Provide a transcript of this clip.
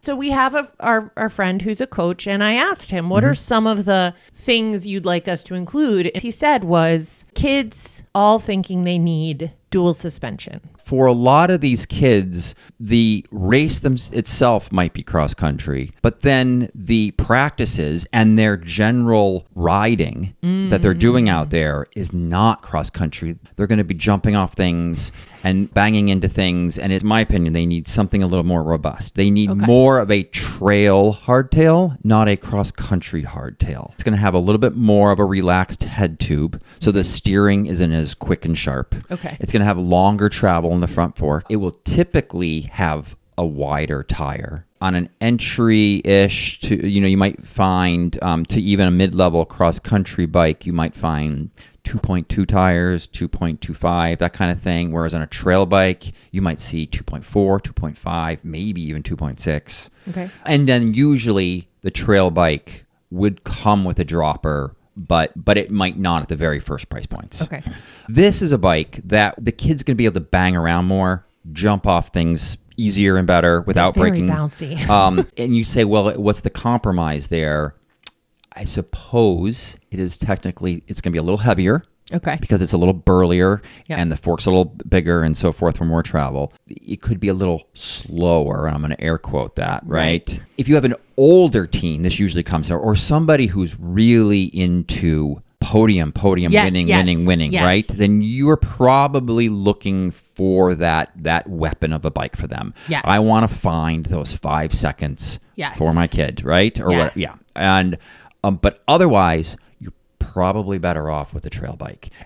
So we have our friend who's a coach, and I asked him, what are some of the things you'd like us to include? And he said was kids all thinking they need dual suspension. For a lot of these kids, the race itself might be cross country, but then the practices and their general riding that they're doing out there is not cross country. They're going to be jumping off things and banging into things. And in my opinion, they need something a little more robust. They need more of a trail hardtail, not a cross country hardtail. It's going to have a little bit more of a relaxed head tube, so the steering isn't as quick and sharp. Okay. It's going to have longer travel in the front fork. It will typically have a wider tire. On an entry-ish to, you might find to even a mid-level cross-country bike, you might find 2.2 tires, 2.25, that kind of thing. Whereas on a trail bike, you might see 2.4, 2.5, maybe even 2.6. Okay. And then usually the trail bike would come with a dropper, but it might not at the very first price points. Okay. This is a bike that the kid's going to be able to bang around more, jump off things easier and better without breaking. Very bouncy. And you say, well, what's the compromise there? I suppose it's going to be a little heavier. Okay. Because it's a little burlier and the fork's a little bigger and so forth for more travel. It could be a little slower, and I'm going to air quote that, right? If you have an older teen, this usually comes, or somebody who's really into podium, winning, right? Then you're probably looking for that weapon of a bike for them. Yes. I want to find those 5 seconds for my kid, right? Or what? Yeah. And but otherwise, you're probably better off with a trail bike.